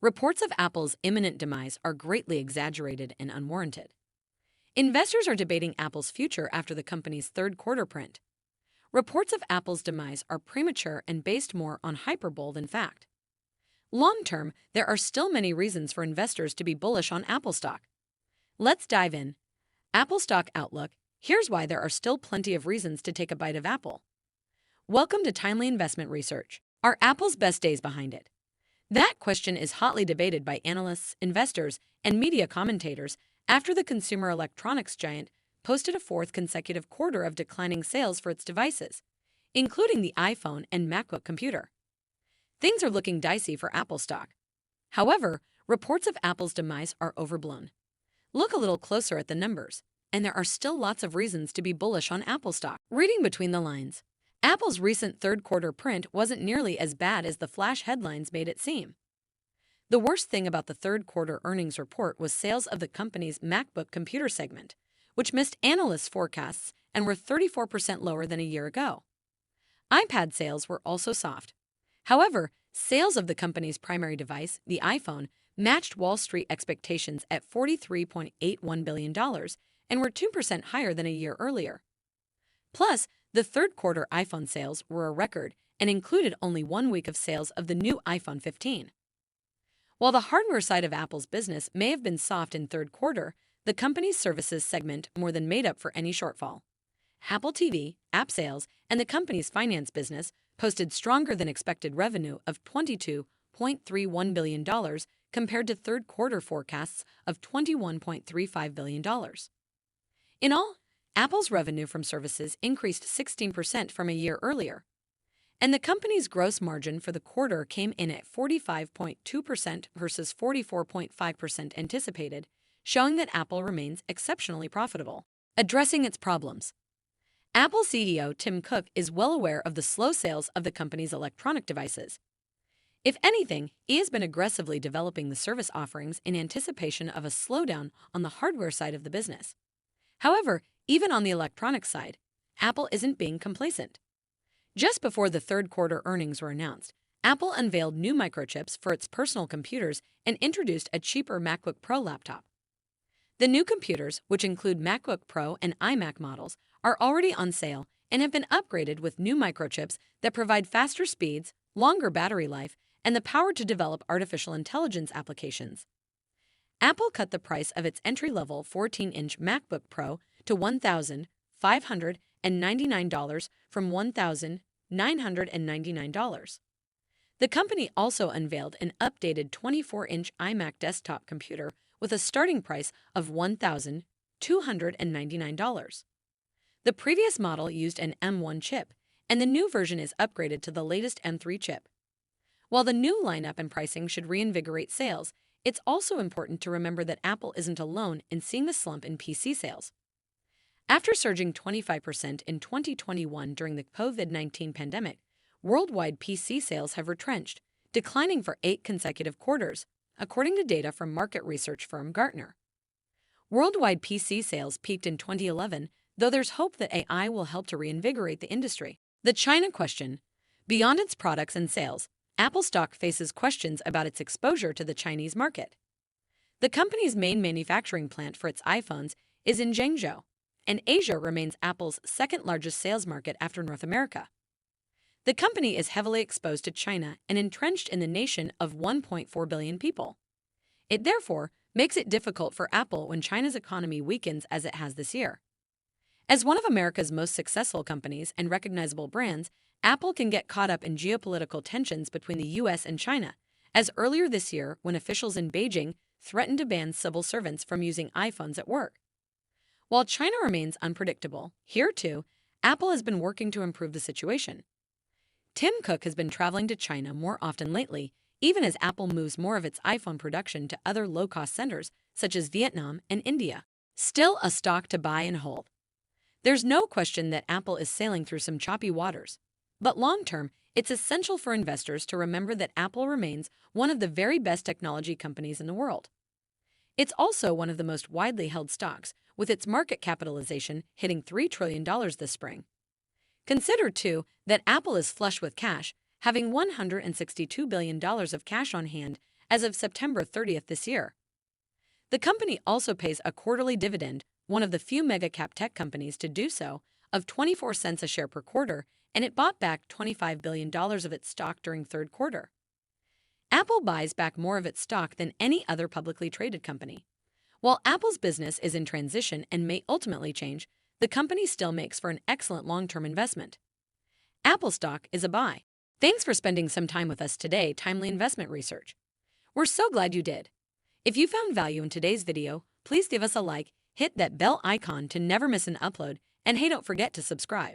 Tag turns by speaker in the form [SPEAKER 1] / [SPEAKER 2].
[SPEAKER 1] Reports of Apple's imminent demise are greatly exaggerated and unwarranted. Investors are debating Apple's future after the company's third quarter print. Reports of Apple's demise are premature and based more on hyperbole than fact. Long-term, there are still many reasons for investors to be bullish on Apple stock. Let's dive in. Apple stock outlook. Here's why there are still plenty of reasons to take a bite of Apple. Welcome to Timely Investment Research. Are Apple's best days behind it? That question is hotly debated by analysts, investors, and media commentators after the consumer electronics giant posted a fourth consecutive quarter of declining sales for its devices, including the iPhone and MacBook computer. Things are looking dicey for Apple stock. However, reports of Apple's demise are overblown. Look a little closer at the numbers, and there are still lots of reasons to be bullish on Apple stock. Reading between the lines, Apple's recent third quarter print wasn't nearly as bad as the flash headlines made it seem. The worst thing about the third quarter earnings report was sales of the company's MacBook computer segment, which missed analysts' forecasts and were 34% lower than a year ago. iPad sales were also soft. However, sales of the company's primary device, the iPhone, matched Wall Street expectations at $43.81 billion and were 2% higher than a year earlier. Plus, the third quarter iPhone sales were a record and included only 1 week of sales of the new iPhone 15. While the hardware side of Apple's business may have been soft in third quarter, the company's services segment more than made up for any shortfall. Apple TV, app sales, and the company's finance business posted stronger than expected revenue of $22.31 billion compared to third quarter forecasts of $21.35 billion. In all, Apple's revenue from services increased 16% from a year earlier, and the company's gross margin for the quarter came in at 45.2% versus 44.5% anticipated, showing that Apple remains exceptionally profitable. Addressing its problems. Apple CEO Tim Cook is well aware of the slow sales of the company's electronic devices. If anything, he has been aggressively developing the service offerings in anticipation of a slowdown on the hardware side of the business. However, even on the electronics side, Apple isn't being complacent. Just before the third quarter earnings were announced, Apple unveiled new microchips for its personal computers and introduced a cheaper MacBook Pro laptop. The new computers, which include MacBook Pro and iMac models, are already on sale and have been upgraded with new microchips that provide faster speeds, longer battery life, and the power to develop artificial intelligence applications. Apple cut the price of its entry-level 14-inch MacBook Pro to $1,599 from $1,999. The company also unveiled an updated 24-inch iMac desktop computer with a starting price of $1,299. The previous model used an M1 chip, and the new version is upgraded to the latest M3 chip. While the new lineup and pricing should reinvigorate sales, it's also important to remember that Apple isn't alone in seeing the slump in PC sales. After surging 25% in 2021 during the COVID-19 pandemic, worldwide PC sales have retrenched, declining for 8 consecutive quarters, according to data from market research firm Gartner. Worldwide PC sales peaked in 2011, though there's hope that AI will help to reinvigorate the industry. The China question. Beyond its products and sales, Apple stock faces questions about its exposure to the Chinese market. The company's main manufacturing plant for its iPhones is in Zhengzhou, and Asia remains Apple's second-largest sales market after North America. The company is heavily exposed to China and entrenched in the nation of 1.4 billion people. It therefore makes it difficult for Apple when China's economy weakens as it has this year. As one of America's most successful companies and recognizable brands, Apple can get caught up in geopolitical tensions between the U.S. and China, as earlier this year when officials in Beijing threatened to ban civil servants from using iPhones at work. While China remains unpredictable, here too, Apple has been working to improve the situation. Tim Cook has been traveling to China more often lately, even as Apple moves more of its iPhone production to other low-cost centers such as Vietnam and India. Still a stock to buy and hold. There's no question that Apple is sailing through some choppy waters. But long-term, it's essential for investors to remember that Apple remains one of the very best technology companies in the world. It's also one of the most widely held stocks, with its market capitalization hitting $3 trillion this spring. Consider, too, that Apple is flush with cash, having $162 billion of cash on hand as of September 30th this year. The company also pays a quarterly dividend, one of the few mega-cap tech companies to do so, of 24 cents a share per quarter, and it bought back $25 billion of its stock during third quarter. Apple buys back more of its stock than any other publicly traded company. While Apple's business is in transition and may ultimately change, the company still makes for an excellent long-term investment. Apple stock is a buy. Thanks for spending some time with us today, Timely Investment Research. We're so glad you did. If you found value in today's video, please give us a like, hit that bell icon to never miss an upload, and hey, don't forget to subscribe.